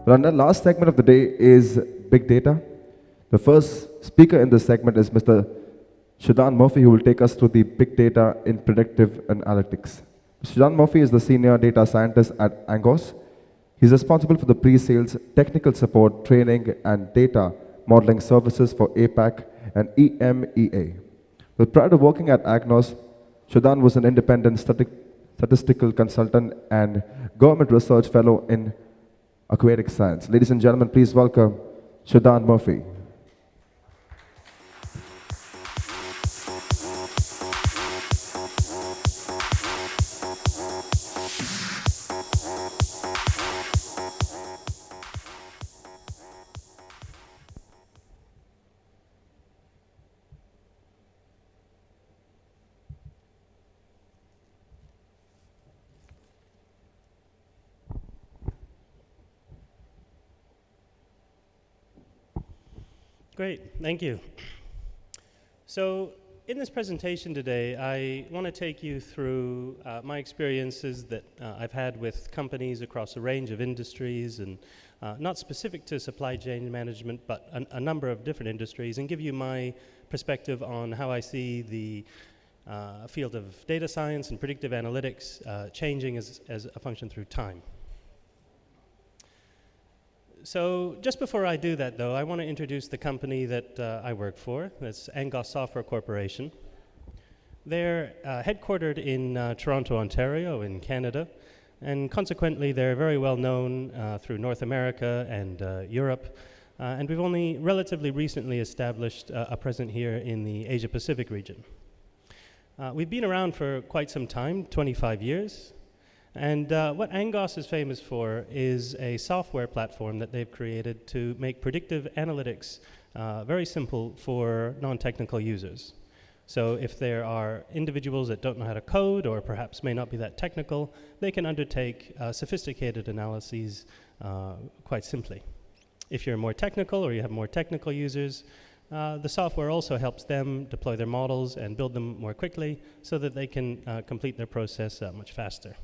Well, the last segment of the day is big data. The first speaker in this segment is Mr. Shidan Murphy, who will take us through the big data in predictive analytics. Shidan Murphy is the senior data scientist at Angoss. He's responsible for the pre-sales, technical support, training, and data modeling services for APAC and EMEA. But prior to working at Angoss, Shidan was an independent statistical consultant and government research fellow in aquatic science. Ladies and gentlemen, please welcome Shidan Murphy. Great, thank you. So in this presentation today, I want to take you through my experiences that I've had with companies across a range of industries and not specific to supply chain management, but a number of different industries, and give you my perspective on how I see the field of data science and predictive analytics changing as a function through time. So just before I do that, though, I want to introduce the company that I work for. That's Angoss Software Corporation. They're headquartered in Toronto, Ontario, in Canada, and consequently, they're very well known through North America and Europe. And we've only relatively recently established a presence here in the Asia-Pacific region. We've been around for quite some time, 25 years. And what Angoss is famous for is a software platform that they've created to make predictive analytics very simple for non-technical users. So if there are individuals that don't know how to code or perhaps may not be that technical, they can undertake sophisticated analyses quite simply. If you're more technical or you have more technical users, the software also helps them deploy their models and build them more quickly so that they can complete their process much faster.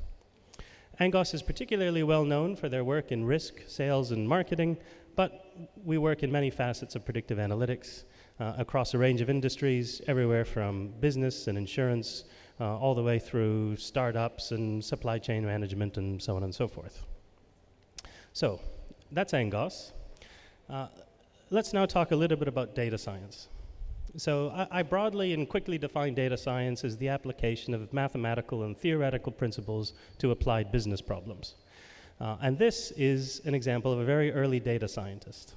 Angoss is particularly well known for their work in risk, sales, and marketing, but we work in many facets of predictive analytics across a range of industries, everywhere from business and insurance, all the way through startups and supply chain management and so on and so forth. So that's Angoss. Let's now talk a little bit about data science. So I broadly and quickly define data science as the application of mathematical and theoretical principles to applied business problems. And this is an example of a very early data scientist.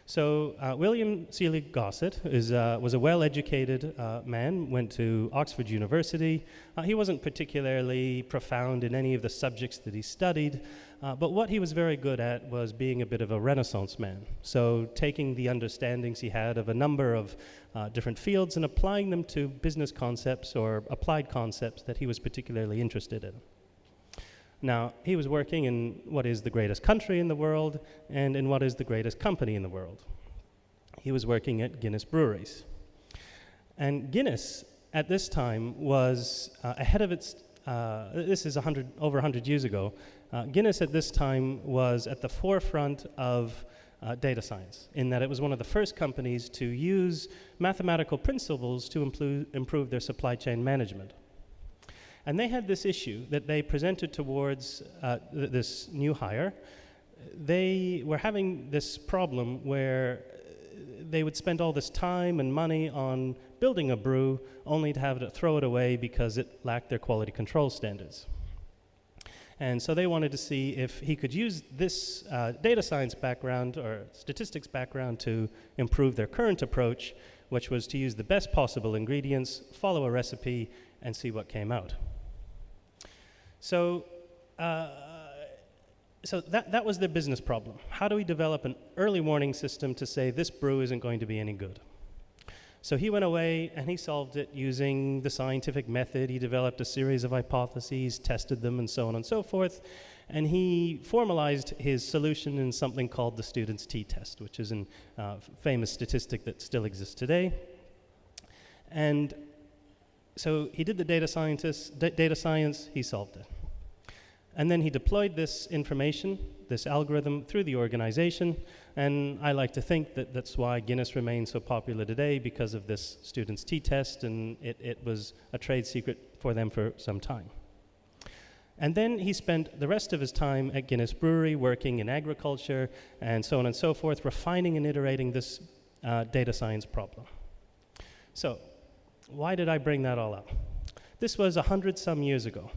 So William Seeley Gossett was a well-educated man, went to Oxford University. He wasn't particularly profound in any of the subjects that he studied, but what he was very good at was being a bit of a Renaissance man. So taking the understandings he had of a number of different fields and applying them to business concepts or applied concepts that he was particularly interested in. Now, he was working in what is the greatest country in the world and in what is the greatest company in the world. He was working at Guinness Breweries. And Guinness, at this time, was ahead of its, this is over 100 years ago, Guinness at this time was at the forefront of data science, in that it was one of the first companies to use mathematical principles to improve their supply chain management. And they had this issue that they presented towards this new hire. They were having this problem where they would spend all this time and money on building a brew only to have to throw it away because it lacked their quality control standards. And so they wanted to see if he could use this data science background or statistics background to improve their current approach, which was to use the best possible ingredients, follow a recipe, and see what came out. So, that was their business problem. How do we develop an early warning system to say this brew isn't going to be any good? So he went away and he solved it using the scientific method. He developed a series of hypotheses, tested them, and so on and so forth. And he formalized his solution in something called the student's t-test, which is a famous statistic that still exists today. And so he did the data science, he solved it. And then he deployed this information, this algorithm, through the organization. And I like to think that that's why Guinness remains so popular today, because of this student's t-test, and it was a trade secret for them for some time. And then he spent the rest of his time at Guinness Brewery working in agriculture and so on and so forth, refining and iterating this data science problem. So why did I bring that all up? This was 100-some years ago.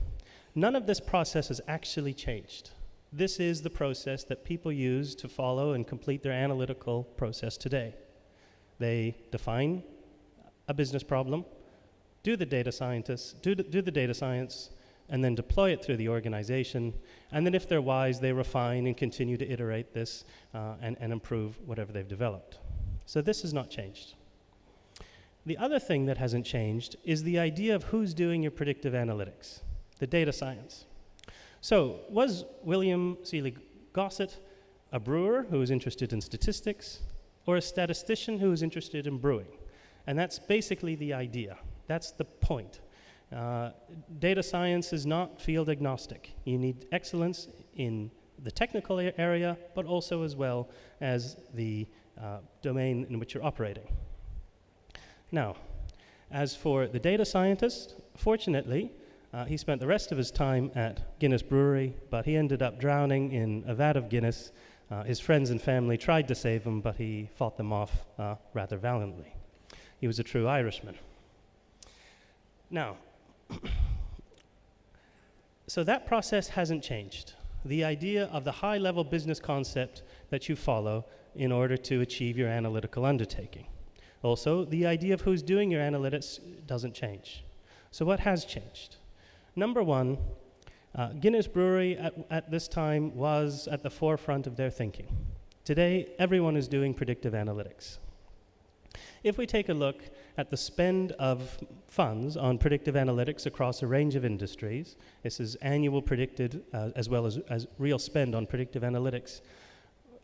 None of this process has actually changed. This is the process that people use to follow and complete their analytical process today. They define a business problem, do the data science, and then deploy it through the organization. And then if they're wise, they refine and continue to iterate this and improve whatever they've developed. So this has not changed. The other thing that hasn't changed is the idea of who's doing your predictive analytics, the data science. So was William Seeley Gossett a brewer who was interested in statistics, or a statistician who was interested in brewing? And that's basically the idea. That's the point. Data science is not field agnostic. You need excellence in the technical area, but also as well as the domain in which you're operating. Now, as for the data scientist, fortunately, he spent the rest of his time at Guinness Brewery, but he ended up drowning in a vat of Guinness. His friends and family tried to save him, but he fought them off rather valiantly. He was a true Irishman. Now, so that process hasn't changed. The idea of the high-level business concept that you follow in order to achieve your analytical undertaking. Also, the idea of who's doing your analytics doesn't change. So what has changed? Number one, Guinness Brewery at this time was at the forefront of their thinking. Today, everyone is doing predictive analytics. If we take a look at the spend of funds on predictive analytics across a range of industries, this is annual predicted as well as real spend on predictive analytics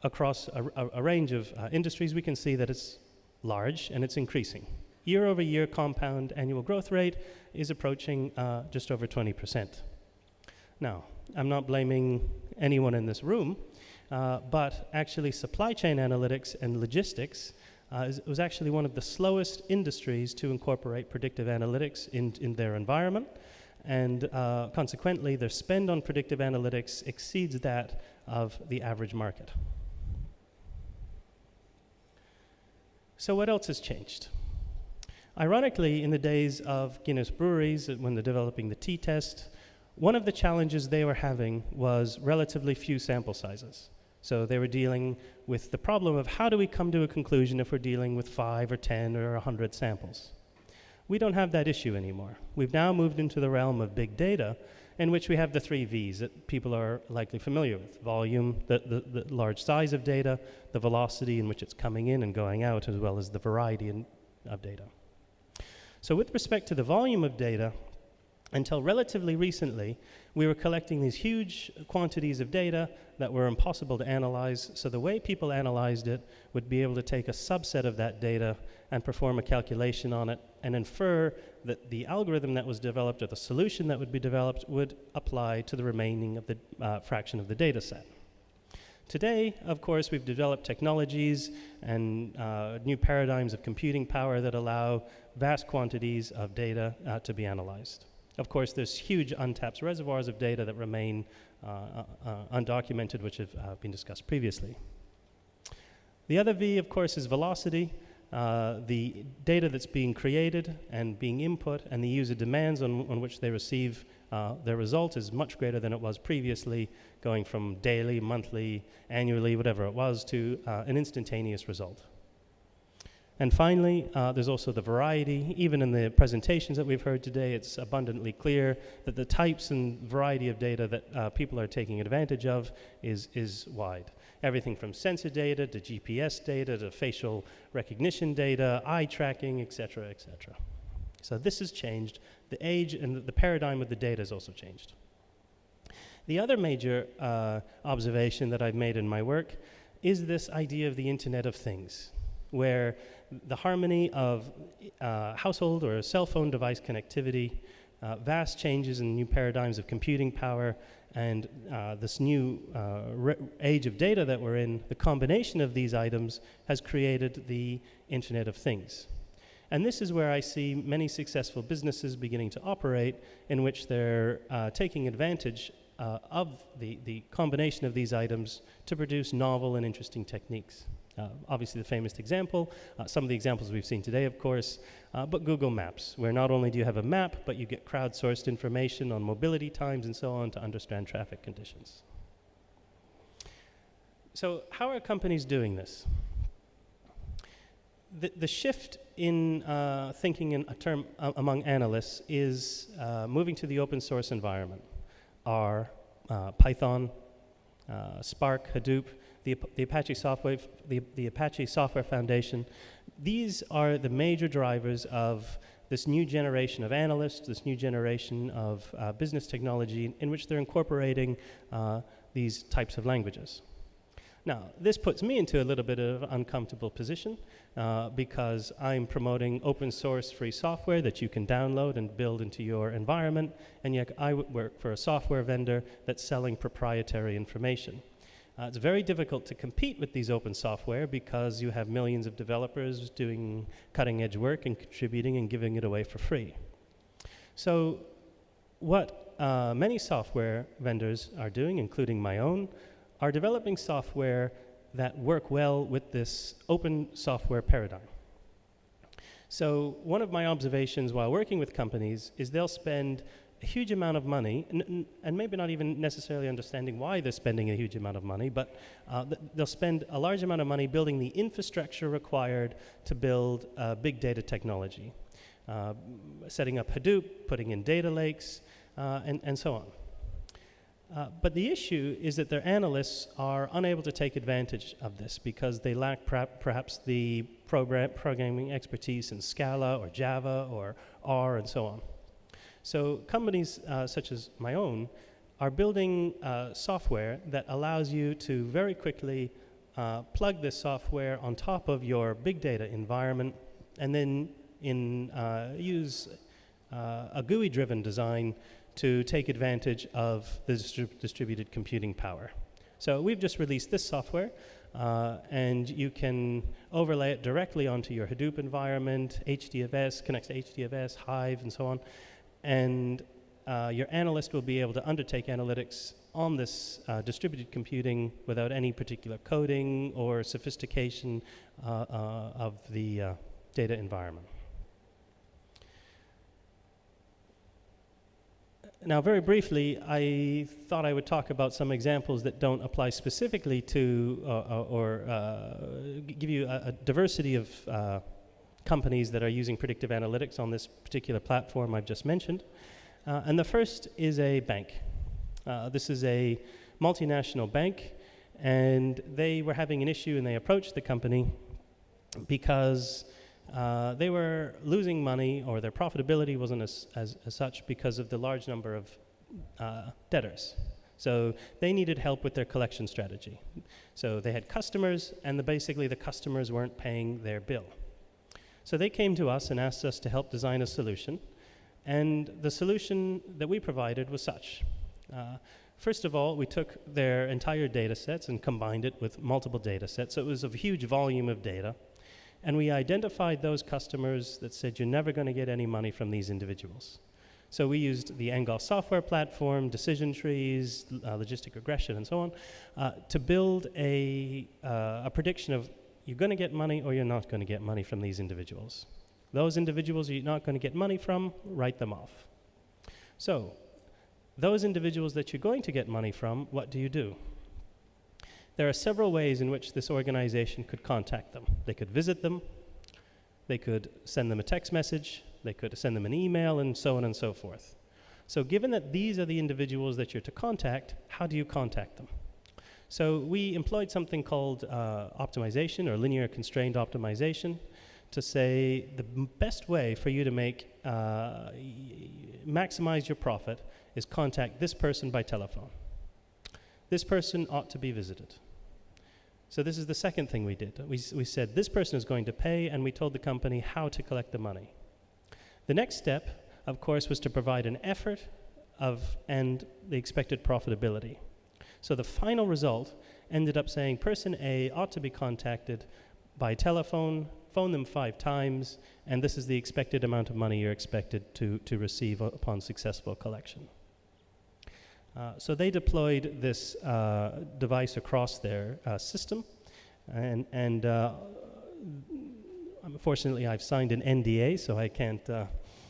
across a range of industries, we can see that it's large and it's increasing. Year-over-year compound annual growth rate is approaching just over 20%. Now, I'm not blaming anyone in this room, but actually supply chain analytics and logistics was actually one of the slowest industries to incorporate predictive analytics in their environment, and consequently their spend on predictive analytics exceeds that of the average market. So what else has changed? Ironically, in the days of Guinness breweries, when they're developing the t-test, one of the challenges they were having was relatively few sample sizes. So they were dealing with the problem of how do we come to a conclusion if we're dealing with 5 or 10 or 100 samples. We don't have that issue anymore. We've now moved into the realm of big data, in which we have the 3 V's that people are likely familiar with: volume, the large size of data, the velocity in which it's coming in and going out, as well as the variety of data. So with respect to the volume of data, until relatively recently, we were collecting these huge quantities of data that were impossible to analyze. So the way people analyzed it would be able to take a subset of that data and perform a calculation on it and infer that the algorithm that was developed or the solution that would be developed would apply to the remaining of the fraction of the data set. Today, of course, we've developed technologies and new paradigms of computing power that allow vast quantities of data to be analyzed. Of course, there's huge untapped reservoirs of data that remain undocumented, which have been discussed previously. The other V, of course, is velocity. The data that's being created and being input and the user demands on which they receive their result is much greater than it was previously, going from daily, monthly, annually, whatever it was, to an instantaneous result. And finally, there's also the variety. Even in the presentations that we've heard today, it's abundantly clear that the types and variety of data that people are taking advantage of is wide. Everything from sensor data to GPS data to facial recognition data, eye tracking, et cetera, et cetera. So this has changed. The age and the paradigm of the data has also changed. The other major observation that I've made in my work is this idea of the Internet of Things, where the harmony of household or cell phone device connectivity, vast changes in new paradigms of computing power, And this new age of data that we're in, the combination of these items has created the Internet of Things. And this is where I see many successful businesses beginning to operate, in which they're taking advantage of the combination of these items to produce novel and interesting techniques. Obviously the famous example, some of the examples we've seen today, of course, but Google Maps, where not only do you have a map, but you get crowdsourced information on mobility times and so on to understand traffic conditions. So how are companies doing this? The shift in thinking in a term among analysts is moving to the open source environment. R, Python, Spark, Hadoop, the Apache Software Foundation. These are the major drivers of this new generation of analysts, this new generation of business technology in which they're incorporating these types of languages. Now, this puts me into a little bit of an uncomfortable position because I'm promoting open source free software that you can download and build into your environment, and yet I work for a software vendor that's selling proprietary information. It's very difficult to compete with these open software because you have millions of developers doing cutting edge work and contributing and giving it away for free. So what many software vendors are doing, including my own, are developing software that work well with this open software paradigm. So one of my observations while working with companies is they'll spend a huge amount of money, and maybe not even necessarily understanding why they're spending a huge amount of money, but they'll spend a large amount of money building the infrastructure required to build big data technology, setting up Hadoop, putting in data lakes, and so on. But the issue is that their analysts are unable to take advantage of this because they lack perhaps the programming expertise in Scala or Java or R and so on. So companies such as my own are building software that allows you to very quickly plug this software on top of your big data environment and then use a GUI-driven design to take advantage of the distributed computing power. So we've just released this software, and you can overlay it directly onto your Hadoop environment, HDFS, connects to HDFS, Hive, and so on. And your analyst will be able to undertake analytics on this distributed computing without any particular coding or sophistication of the data environment. Now, very briefly, I thought I would talk about some examples that don't apply specifically to give you a diversity of companies that are using predictive analytics on this particular platform I've just mentioned. And the first is a bank. This is a multinational bank, and they were having an issue, and they approached the company because they were losing money, or their profitability wasn't as such because of the large number of debtors. So they needed help with their collection strategy. So they had customers, and basically the customers weren't paying their bill. So they came to us and asked us to help design a solution, and the solution that we provided was such. First of all, we took their entire data sets and combined it with multiple data sets, so it was a huge volume of data. And we identified those customers that said, you're never going to get any money from these individuals. So we used the Angoss software platform, decision trees, logistic regression, and so on, to build a prediction of you're going to get money or you're not going to get money from these individuals. Those individuals you're not going to get money from, write them off. So those individuals that you're going to get money from, what do? There are several ways in which this organization could contact them. They could visit them, they could send them a text message, they could send them an email, and so on and so forth. So given that these are the individuals that you're to contact, how do you contact them? So we employed something called optimization, or linear constrained optimization, to say the best way for you to maximize your profit is contact this person by telephone. This person ought to be visited. So this is the second thing we did. We said this person is going to pay, and we told the company how to collect the money. The next step, of course, was to provide an effort and the expected profitability. So the final result ended up saying person A ought to be contacted by telephone, phone them 5 times, and this is the expected amount of money you're expected to receive upon successful collection. So they deployed this device across their system, and unfortunately I've signed an NDA, so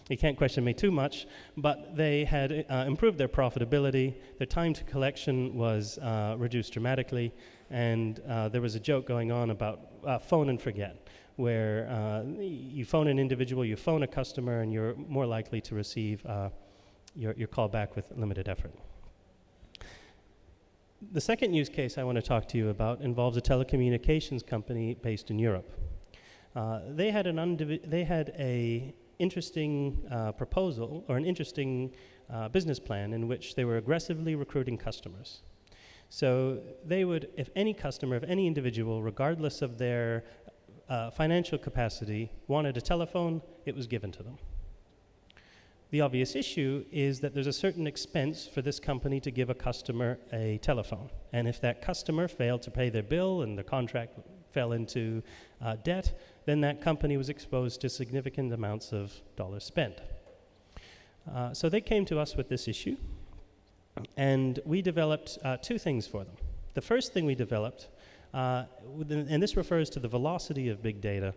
you can't question me too much, but they had improved their profitability. Their time to collection was reduced dramatically, and there was a joke going on about phone and forget, where you phone an individual, you phone a customer, and you're more likely to receive your call back with limited effort. The second use case I want to talk to you about involves a telecommunications company based in Europe. They had a interesting proposal, or an interesting business plan, in which they were aggressively recruiting customers. So they would, if any customer, if any individual, regardless of their financial capacity, wanted a telephone, it was given to them. The obvious issue is that there's a certain expense for this company to give a customer a telephone. And if that customer failed to pay their bill and the contract fell into debt, then that company was exposed to significant amounts of dollars spent. So they came to us with this issue, and we developed 2 things for them. The first thing we developed, and this refers to the velocity of big data,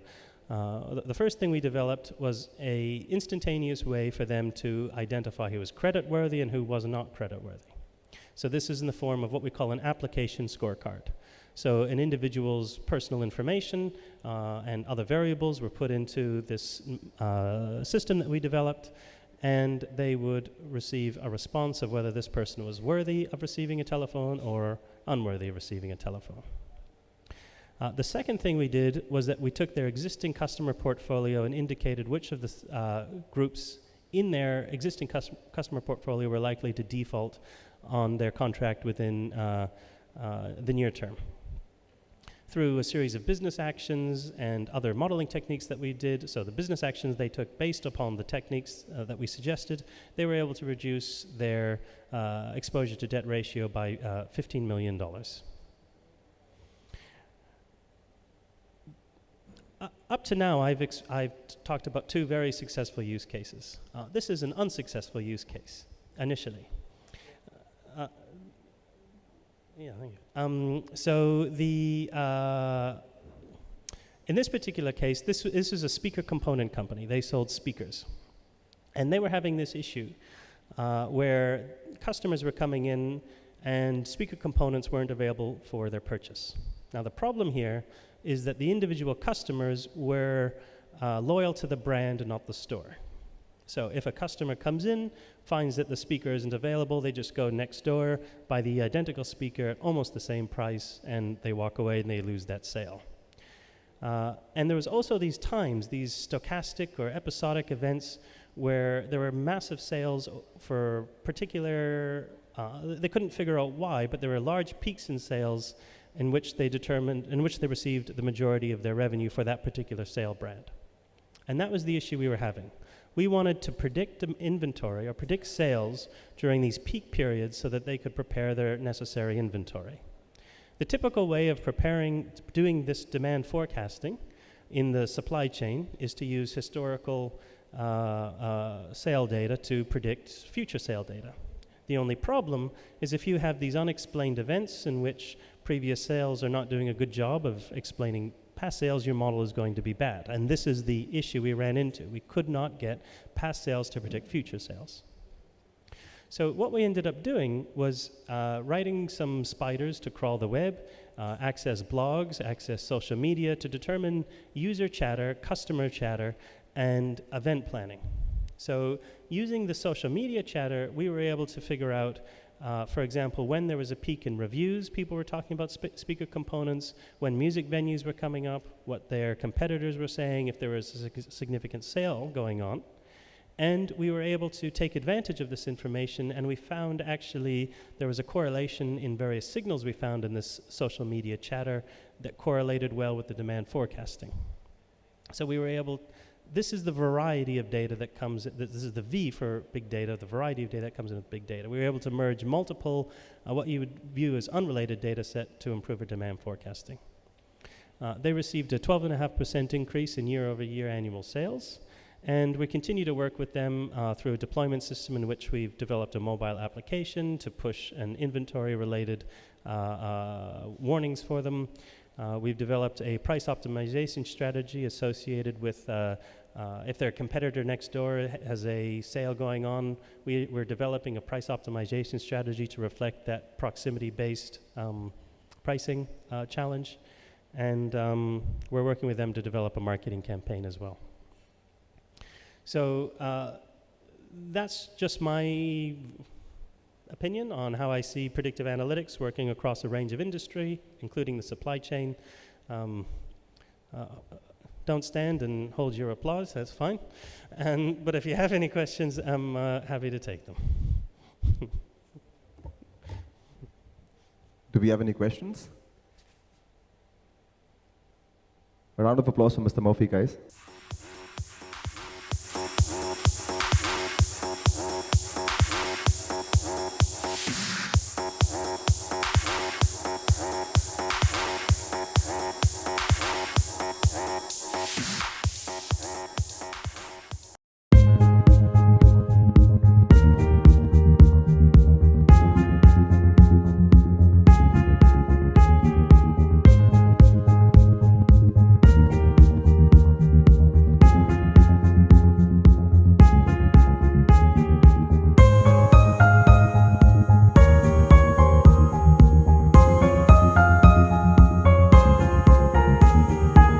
the first thing we developed was a instantaneous way for them to identify who was creditworthy and who was not creditworthy. So this is in the form of what we call an application scorecard. So an individual's personal information and other variables were put into this system that we developed, and they would receive a response of whether this person was worthy of receiving a telephone or unworthy of receiving a telephone. The second thing we did was that we took their existing customer portfolio and indicated which of the groups in their existing customer portfolio were likely to default on their contract within the near term. Through a series of business actions and other modeling techniques that we did, so the business actions they took based upon the techniques that we suggested, they were able to reduce their exposure to debt ratio by $15 million. Up to now, I've talked about 2 very successful use cases. This is an unsuccessful use case, initially. Yeah, thank you. So in this particular case, this is a speaker component company. They sold speakers. And they were having this issue where customers were coming in and speaker components weren't available for their purchase. Now, the problem here is that the individual customers were loyal to the brand and not the store. So if a customer comes in, finds that the speaker isn't available, they just go next door, buy the identical speaker at almost the same price, and they walk away and they lose that sale. And there was also these times, these stochastic or episodic events where there were massive sales for particular, they couldn't figure out why, but there were large peaks in sales in which they received the majority of their revenue for that particular sale brand. And that was the issue we were having. We wanted to predict inventory or predict sales during these peak periods so that they could prepare their necessary inventory. The typical way of doing this demand forecasting in the supply chain is to use historical sale data to predict future sale data. The only problem is if you have these unexplained events in which previous sales are not doing a good job of explaining past sales, your model is going to be bad. And this is the issue we ran into. We could not get past sales to predict future sales. So what we ended up doing was writing some spiders to crawl the web, access blogs, access social media to determine user chatter, customer chatter, and event planning. So using the social media chatter, we were able to figure out, for example, when there was a peak in reviews, people were talking about speaker components, when music venues were coming up, what their competitors were saying, if there was a significant sale going on. And we were able to take advantage of this information, and we found actually there was a correlation in various signals we found in this social media chatter that correlated well with the demand forecasting. So we were able this is the variety of data that comes, this is the V for big data, the variety of data that comes in with big data. We were able to merge multiple, what you would view as unrelated data set to improve our demand forecasting. They received a 12.5% increase in year-over-year annual sales, and we continue to work with them through a deployment system in which we've developed a mobile application to push an inventory-related warnings for them. We've developed a price optimization strategy associated with if their competitor next door has a sale going on, we're developing a price optimization strategy to reflect that proximity-based pricing challenge. And we're working with them to develop a marketing campaign as well. So that's just my opinion on how I see predictive analytics working across a range of industry, including the supply chain. Don't stand and hold your applause, that's fine. But if you have any questions, I'm happy to take them. Do we have any questions? A round of applause for Mr. Murphy, guys.